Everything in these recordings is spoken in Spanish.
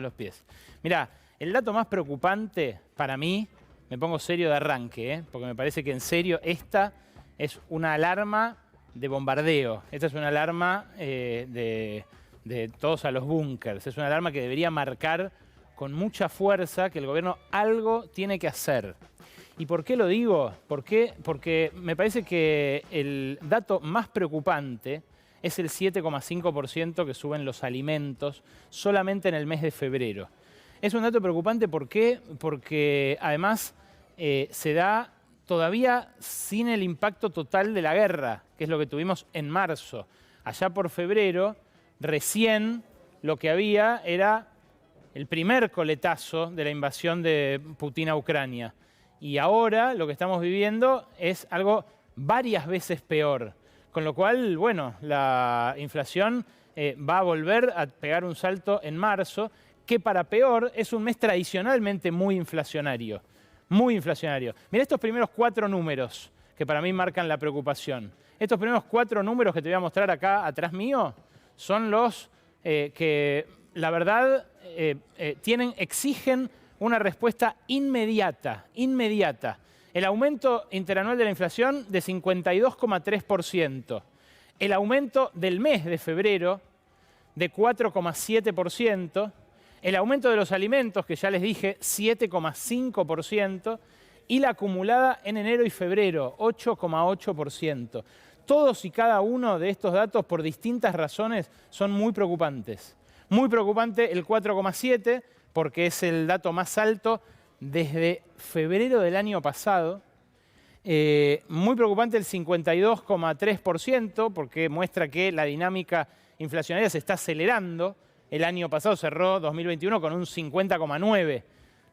los pies. Mirá, el dato más preocupante para mí, me pongo serio de arranque, porque me parece que en serio esta es una alarma de bombardeo. Esta es una alarma de todos a los búnkers. Es una alarma que debería marcar con mucha fuerza que el gobierno algo tiene que hacer. ¿Y por qué lo digo? ¿Por qué? Porque me parece que el dato más preocupante es el 7,5% que suben los alimentos solamente en el mes de febrero. Es un dato preocupante, ¿por qué? Porque además se da todavía sin el impacto total de la guerra, que es lo que tuvimos en marzo. Allá por febrero, recién lo que había era el primer coletazo de la invasión de Putin a Ucrania. Y ahora lo que estamos viviendo es algo varias veces peor. Con lo cual, bueno, la inflación va a volver a pegar un salto en marzo, que para peor es un mes tradicionalmente muy inflacionario. Muy inflacionario. Mirá estos primeros 4 números que para mí marcan la preocupación. Estos primeros 4 números que te voy a mostrar acá atrás mío son los que, la verdad, exigen una respuesta inmediata. El aumento interanual de la inflación de 52,3%. El aumento del mes de febrero de 4,7%. El aumento de los alimentos, que ya les dije, 7,5%. Y la acumulada en enero y febrero, 8,8%. Todos y cada uno de estos datos, por distintas razones, son muy preocupantes. Muy preocupante el 4,7%, porque es el dato más alto desde febrero del año pasado. Muy preocupante el 52,3%, porque muestra que la dinámica inflacionaria se está acelerando. El año pasado cerró 2021 con un 50,9%.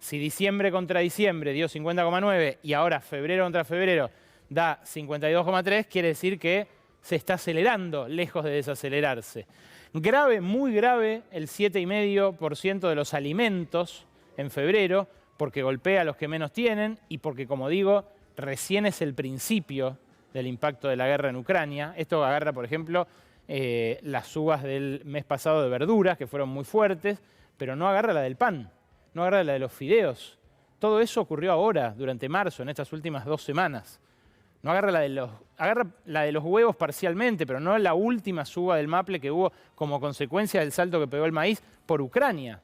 Si diciembre contra diciembre dio 50,9% y ahora febrero contra febrero da 52,3%, quiere decir que se está acelerando, lejos de desacelerarse. Grave, muy grave, el 7,5% de los alimentos en febrero, porque golpea a los que menos tienen y porque, como digo, recién es el principio del impacto de la guerra en Ucrania. Esto agarra, por ejemplo, las subas del mes pasado de verduras, que fueron muy fuertes, pero no agarra la del pan, no agarra la de los fideos. Todo eso ocurrió ahora, durante marzo, en estas últimas 2 semanas. No agarra agarra la de los huevos parcialmente, pero no la última suba del maple que hubo como consecuencia del salto que pegó el maíz por Ucrania.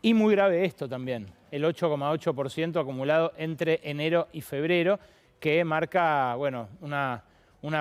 Y muy grave esto también, el 8,8% acumulado entre enero y febrero, que marca, bueno, una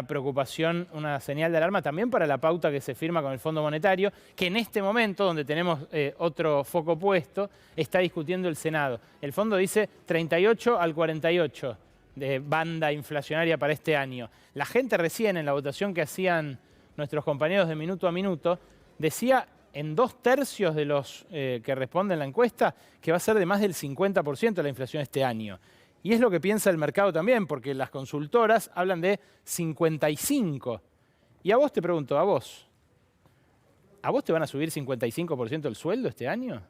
preocupación, una señal de alarma también para la pauta que se firma con el Fondo Monetario, que en este momento, donde tenemos otro foco puesto, está discutiendo el Senado. El fondo dice 38 al 48 de banda inflacionaria para este año. La gente recién en la votación que hacían nuestros compañeros de Minuto a Minuto decía en 2/3 de los que responden la encuesta que va a ser de más del 50% la inflación este año. Y es lo que piensa el mercado también, porque las consultoras hablan de 55%. Y a vos te pregunto, ¿a vos te van a subir 55% el sueldo este año?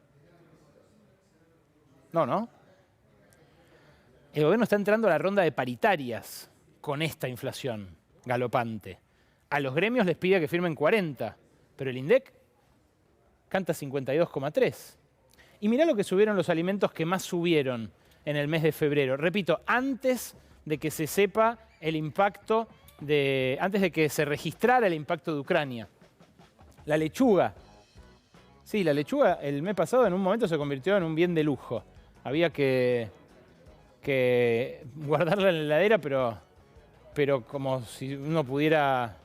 No. El gobierno está entrando a la ronda de paritarias con esta inflación galopante. A los gremios les pide que firmen 40, pero el INDEC canta 52,3. Y mirá lo que subieron los alimentos que más subieron en el mes de febrero. Repito, antes de que se sepa el impacto antes de que se registrara el impacto de Ucrania. La lechuga. Sí, la lechuga el mes pasado en un momento se convirtió en un bien de lujo. Había que guardarla en la heladera, pero como si uno pudiera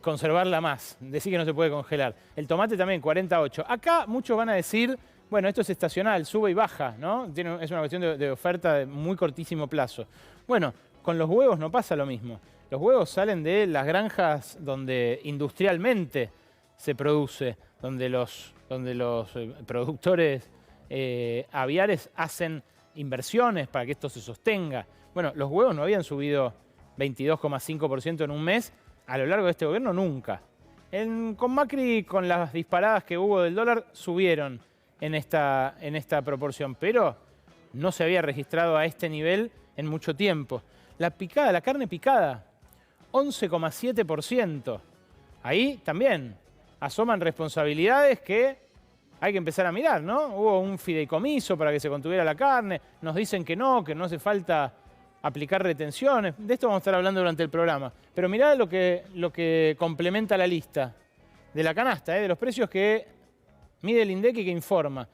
conservarla más. Decir que no se puede congelar. El tomate también, 48. Acá muchos van a decir, bueno, esto es estacional, sube y baja, ¿no? Es una cuestión de oferta de muy cortísimo plazo. Bueno, con los huevos no pasa lo mismo. Los huevos salen de las granjas donde industrialmente se produce, donde los productores aviares hacen inversiones para que esto se sostenga. Bueno, los huevos no habían subido 22,5% en un mes a lo largo de este gobierno nunca. Con Macri, con las disparadas que hubo del dólar, subieron en esta proporción, pero no se había registrado a este nivel en mucho tiempo. La carne picada, 11,7%. Ahí también asoman responsabilidades que hay que empezar a mirar, ¿no? Hubo un fideicomiso para que se contuviera la carne, nos dicen que no hace falta aplicar retenciones. De esto vamos a estar hablando durante el programa. Pero mirá lo que complementa la lista de la canasta, de los precios que mide el INDEC y que informa.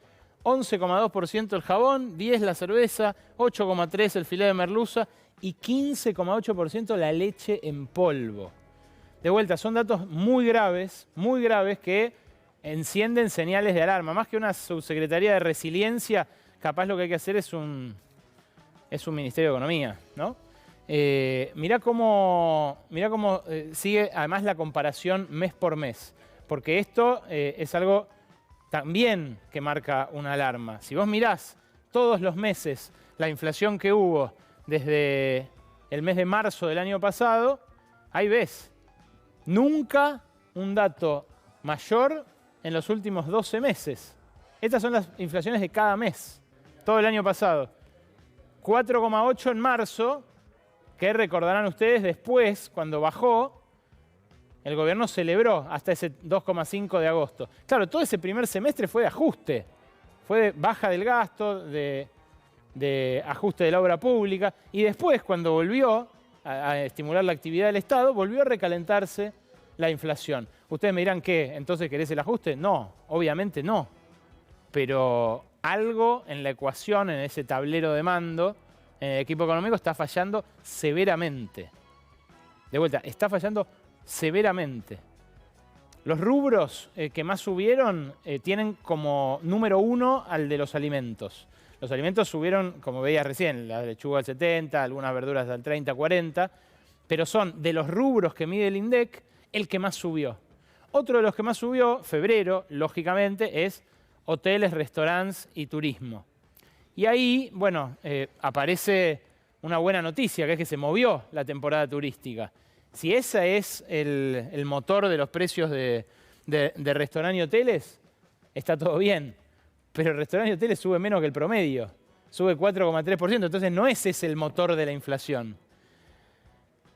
11,2% el jabón, 10% la cerveza, 8,3% el filé de merluza y 15,8% la leche en polvo. De vuelta, son datos muy graves que encienden señales de alarma. Más que una subsecretaría de resiliencia, capaz lo que hay que hacer es un Ministerio de Economía, ¿no? Mirá cómo sigue además la comparación mes por mes, porque esto es algo también que marca una alarma. Si vos mirás todos los meses la inflación que hubo desde el mes de marzo del año pasado, ahí ves, nunca un dato mayor en los últimos 12 meses. Estas son las inflaciones de cada mes, todo el año pasado. 4,8 en marzo, que recordarán ustedes después, cuando bajó, el gobierno celebró hasta ese 2,5 de agosto. Claro, todo ese primer semestre fue de ajuste, fue de baja del gasto, de ajuste de la obra pública, y después, cuando volvió a estimular la actividad del Estado, volvió a recalentarse la inflación. Ustedes me dirán, ¿qué? ¿Entonces querés el ajuste? No, obviamente no. Pero algo en la ecuación, en ese tablero de mando, en el equipo económico, está fallando severamente. De vuelta, está fallando severamente. Los rubros que más subieron tienen como número 1 al de los alimentos. Los alimentos subieron, como veías recién, la lechuga al 70, algunas verduras al 30, 40, pero son de los rubros que mide el INDEC el que más subió. Otro de los que más subió, febrero, lógicamente, es hoteles, restaurantes y turismo. Y ahí, bueno, aparece una buena noticia, que es que se movió la temporada turística. Si ese es el motor de los precios de restaurantes y hoteles, está todo bien. Pero el restaurante y hoteles sube menos que el promedio. Sube 4,3%. Entonces no es ese el motor de la inflación.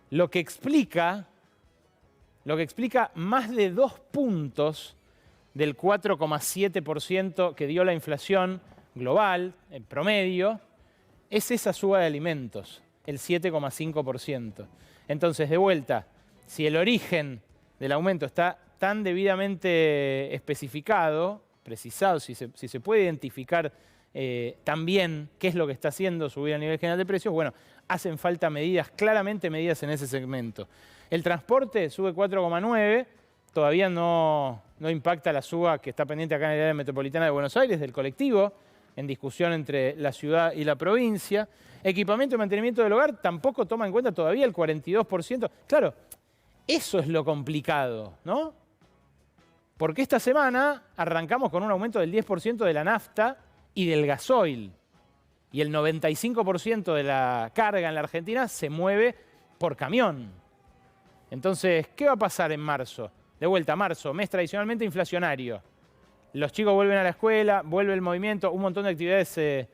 Lo que explica más de 2 puntos del 4,7% que dio la inflación global, en promedio, es esa suba de alimentos, el 7,5%. Entonces, de vuelta, si el origen del aumento está tan debidamente especificado, precisado, si se puede identificar también qué es lo que está haciendo subir a nivel general de precios, bueno, hacen falta medidas, claramente medidas en ese segmento. El transporte sube 4,9%, todavía no impacta la suba que está pendiente acá en el área metropolitana de Buenos Aires, del colectivo, en discusión entre la ciudad y la provincia. Equipamiento y mantenimiento del hogar tampoco toma en cuenta todavía el 42%. Claro, eso es lo complicado, ¿no? Porque esta semana arrancamos con un aumento del 10% de la nafta y del gasoil. Y el 95% de la carga en la Argentina se mueve por camión. Entonces, ¿qué va a pasar en marzo? De vuelta, marzo, mes tradicionalmente inflacionario. Los chicos vuelven a la escuela, vuelve el movimiento, un montón de actividades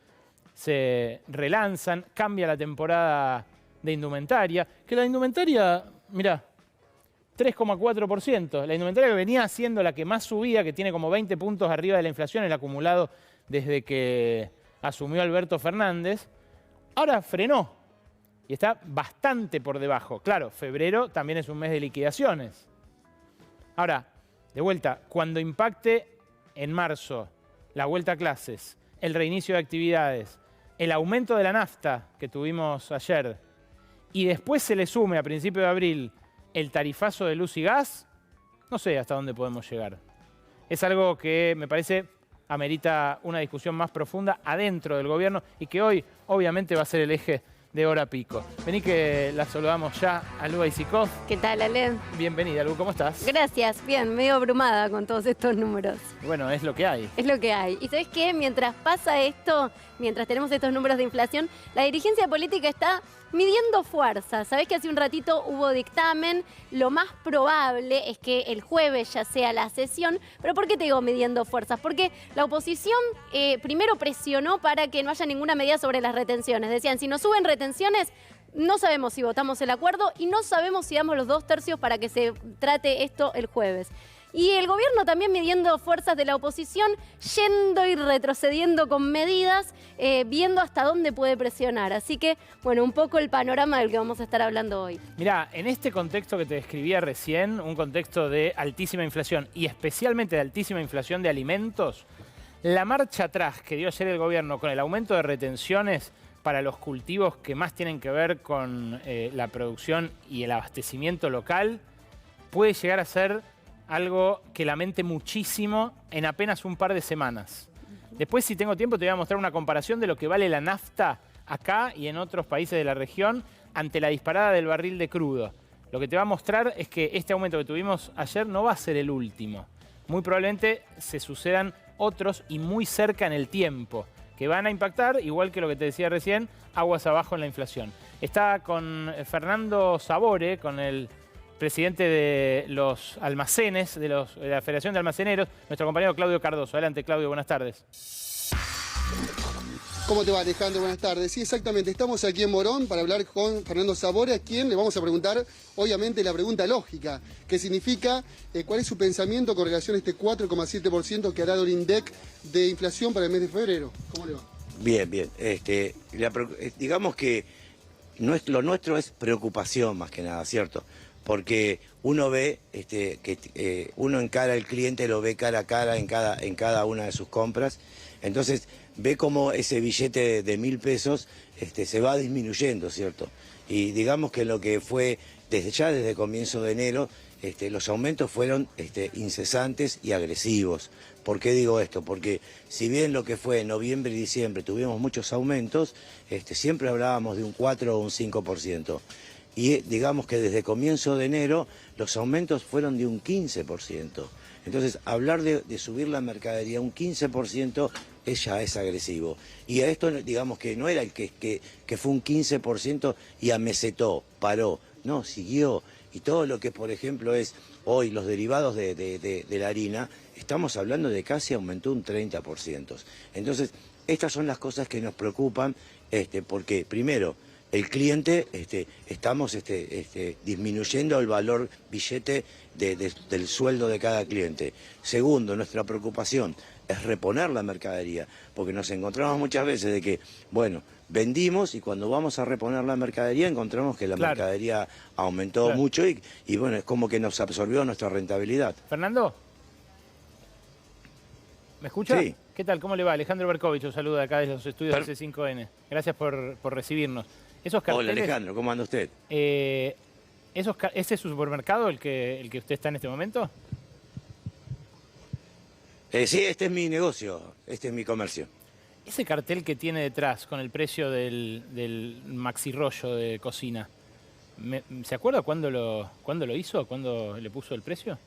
se relanzan, cambia la temporada de indumentaria. Que la indumentaria, mirá, 3,4%. La indumentaria que venía siendo la que más subía, que tiene como 20 puntos arriba de la inflación, el acumulado desde que asumió Alberto Fernández, ahora frenó y está bastante por debajo. Claro, febrero también es un mes de liquidaciones. Ahora, de vuelta, cuando impacte en marzo la vuelta a clases, el reinicio de actividades, el aumento de la nafta que tuvimos ayer y después se le sume a principios de abril el tarifazo de luz y gas, no sé hasta dónde podemos llegar. Es algo que me parece amerita una discusión más profunda adentro del gobierno y que hoy obviamente va a ser el eje de Hora Pico. Vení que la saludamos ya a Lu Aisikov. ¿Qué tal, Ale? Bienvenida, Lu, ¿cómo estás? Gracias, bien, medio abrumada con todos estos números. Bueno, es lo que hay. Es lo que hay. Y ¿sabes qué? Mientras pasa esto, mientras tenemos estos números de inflación, la dirigencia política está midiendo fuerzas. Sabés que hace un ratito hubo dictamen. Lo más probable es que el jueves ya sea la sesión. ¿Pero por qué te digo midiendo fuerzas? Porque la oposición primero presionó para que no haya ninguna medida sobre las retenciones. Decían, si nos suben retenciones, no sabemos si votamos el acuerdo y no sabemos si damos los 2/3 para que se trate esto el jueves. Y el gobierno también midiendo fuerzas de la oposición, yendo y retrocediendo con medidas, viendo hasta dónde puede presionar. Así que, bueno, un poco el panorama del que vamos a estar hablando hoy. Mirá, en este contexto que te describía recién, un contexto de altísima inflación y especialmente de altísima inflación de alimentos, la marcha atrás que dio ayer el gobierno con el aumento de retenciones para los cultivos que más tienen que ver con la producción y el abastecimiento local puede llegar a ser algo que lamente muchísimo en apenas un par de semanas. Después, si tengo tiempo, te voy a mostrar una comparación de lo que vale la nafta acá y en otros países de la región ante la disparada del barril de crudo. Lo que te va a mostrar es que este aumento que tuvimos ayer no va a ser el último. Muy probablemente se sucedan otros y muy cerca en el tiempo, que van a impactar, igual que lo que te decía recién, aguas abajo en la inflación. Está con Fernando Sabore, con el presidente de los almacenes, de la Federación de Almaceneros, nuestro compañero Claudio Cardoso. Adelante, Claudio, buenas tardes. ¿Cómo te va, Alejandro? Buenas tardes. Sí, exactamente. Estamos aquí en Morón para hablar con Fernando Sabore, a quien le vamos a preguntar, obviamente, la pregunta lógica, que significa cuál es su pensamiento con relación a este 4,7% que hará el INDEC de inflación para el mes de febrero. ¿Cómo le va? Bien, bien. Digamos que lo nuestro es preocupación más que nada, ¿cierto? Porque uno ve que uno encara al cliente, lo ve cara a cara en cada una de sus compras. Entonces ve cómo ese billete de 1.000 pesos se va disminuyendo, ¿cierto? Y digamos que lo que fue desde comienzo de enero, los aumentos fueron incesantes y agresivos. ¿Por qué digo esto? Porque si bien lo que fue en noviembre y diciembre tuvimos muchos aumentos, siempre hablábamos de un 4 o un 5%. Y digamos que desde comienzo de enero los aumentos fueron de un 15%. Entonces, hablar de subir la mercadería un 15% ya es agresivo. Y a esto, digamos que no era el que fue un 15% y amesetó, paró. No, siguió. Y todo lo que, por ejemplo, es hoy los derivados de la harina, estamos hablando de casi aumentó un 30%. Entonces, estas son las cosas que nos preocupan, porque primero, el cliente, estamos disminuyendo el valor billete del sueldo de cada cliente. Segundo, nuestra preocupación es reponer la mercadería, porque nos encontramos muchas veces de que, bueno, vendimos y cuando vamos a reponer la mercadería encontramos que la mercadería aumentó mucho y bueno, es como que nos absorbió nuestra rentabilidad. Fernando, ¿me escucha? Sí. ¿Qué tal? ¿Cómo le va? Alejandro Berkovich, os saluda acá desde los estudios de C5N. Gracias por recibirnos. Esos carteles, hola Alejandro, ¿cómo anda usted? ¿Ese es su supermercado el que usted está en este momento? Sí, este es mi negocio, este es mi comercio. Ese cartel que tiene detrás con el precio del maxi rollo de cocina, ¿se acuerda cuándo lo hizo? ¿Cuándo le puso el precio?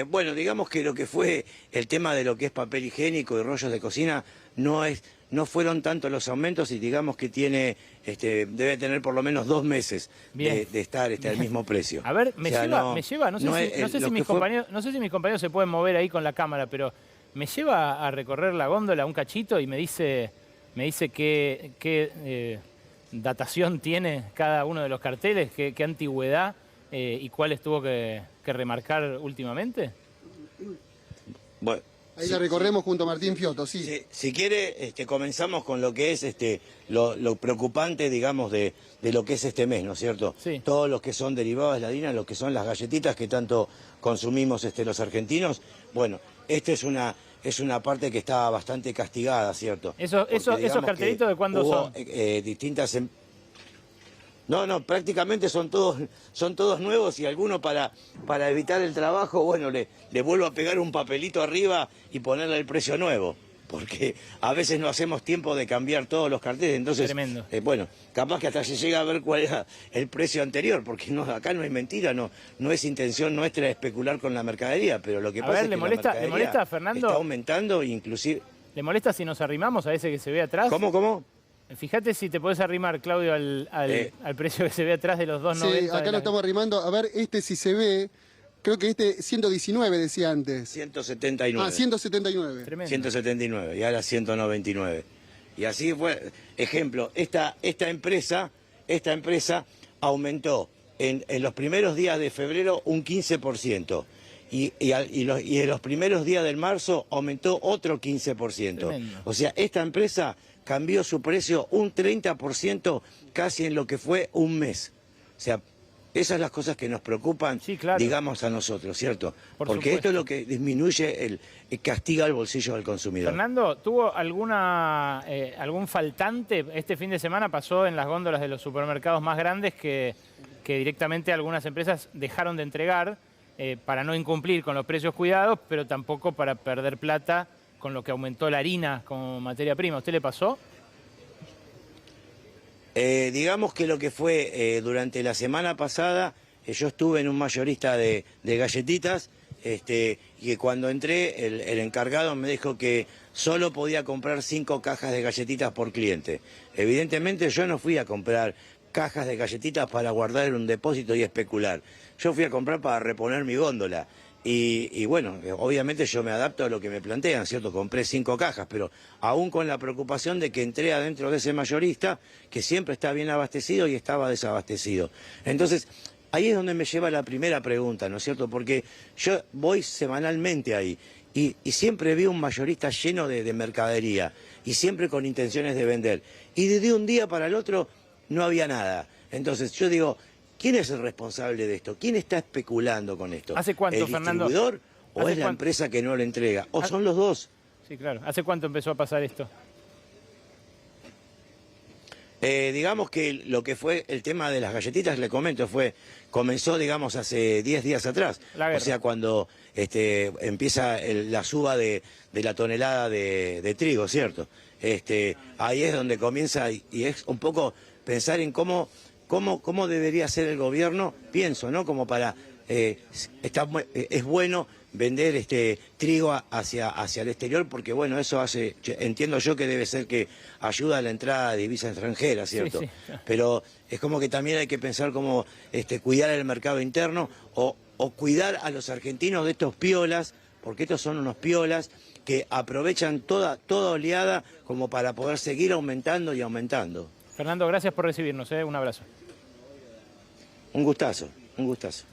Bueno, digamos que lo que fue el tema de lo que es papel higiénico y rollos de cocina no fueron tanto los aumentos y digamos que debe tener por lo menos 2 meses de estar al mismo precio. A ver, me lleva, no sé si mis compañeros se pueden mover ahí con la cámara, pero me lleva a recorrer la góndola un cachito y me dice qué datación tiene cada uno de los carteles, qué antigüedad y cuáles tuvo que remarcar últimamente. Bueno. Ahí la recorremos junto a Martín Fiotto, sí. Si quiere, comenzamos con lo que es lo preocupante, digamos, de lo que es este mes, ¿no es cierto? Sí. Todos los que son derivados de la harina, lo que son las galletitas que tanto consumimos los argentinos. Bueno, esta es una parte que está bastante castigada, ¿cierto? ¿Esos cartelitos de cuándo son? Distintas... No, prácticamente son todos nuevos y algunos para evitar el trabajo, bueno, le vuelvo a pegar un papelito arriba y ponerle el precio nuevo, porque a veces no hacemos tiempo de cambiar todos los carteles, entonces, tremendo. Bueno, capaz que hasta se llega a ver cuál era el precio anterior, porque acá no es mentira, no es intención nuestra especular con la mercadería, pero lo que pasa es que la mercadería ¿le molesta, Fernando? Está aumentando, inclusive... ¿Le molesta si nos arrimamos a ese que se ve atrás? ¿Cómo? Fíjate si te podés arrimar, Claudio, al precio que se ve atrás de los 2.90. Sí, acá lo estamos arrimando. A ver, si se ve, creo que 119 decía antes. 179. Ah, 179. Tremendo. 179 y ahora 199. Y así fue. Ejemplo, esta empresa aumentó en los primeros días de febrero un 15%. Y en los primeros días del marzo aumentó otro 15%. Tremendo. O sea, esta empresa cambió su precio un 30% casi en lo que fue un mes. O sea, esas son las cosas que nos preocupan, Sí, claro. digamos, a nosotros, ¿cierto? Por Porque supuesto. esto es lo que disminuye, castiga el bolsillo del consumidor. Fernando, ¿tuvo algún faltante? Este fin de semana pasó en las góndolas de los supermercados más grandes que directamente algunas empresas dejaron de entregar para no incumplir con los precios cuidados, pero tampoco para perder plata con lo que aumentó la harina como materia prima. ¿A usted le pasó? Digamos que lo que fue durante la semana pasada, yo estuve en un mayorista de galletitas, y que cuando entré el encargado me dijo que solo podía comprar 5 cajas de galletitas por cliente. Evidentemente yo no fui a comprar cajas de galletitas para guardar en un depósito y especular. Yo fui a comprar para reponer mi góndola. Y bueno, obviamente yo me adapto a lo que me plantean, ¿cierto? Compré 5 cajas, pero aún con la preocupación de que entré adentro de ese mayorista, que siempre está bien abastecido y estaba desabastecido. Entonces, ahí es donde me lleva la primera pregunta, ¿no es cierto? Porque yo voy semanalmente ahí y siempre vi un mayorista lleno de mercadería y siempre con intenciones de vender. Y de un día para el otro no había nada. Entonces yo digo, ¿quién es el responsable de esto? ¿Quién está especulando con esto? ¿Hace cuánto, Fernando? ¿El distribuidor o ¿Hace es la cuánto? empresa que no lo entrega? ¿O son los dos? Sí, claro. ¿Hace cuánto empezó a pasar esto? Digamos que lo que fue el tema de las galletitas, le comento, comenzó, digamos, hace 10 días atrás. La guerra. O sea, cuando empieza la suba de la tonelada de trigo, ¿cierto? Ahí es donde comienza y es un poco pensar en cómo debería ser el gobierno, pienso, ¿no? Como para, es bueno vender trigo hacia el exterior, porque bueno, eso entiendo yo que debe ser que ayuda a la entrada de divisas extranjeras, ¿cierto? Sí, sí. Pero es como que también hay que pensar cómo cuidar el mercado interno o cuidar a los argentinos de estos piolas, porque estos son unos piolas que aprovechan toda oleada como para poder seguir aumentando y aumentando. Fernando, gracias por recibirnos. Un abrazo. Un gustazo, un gustazo.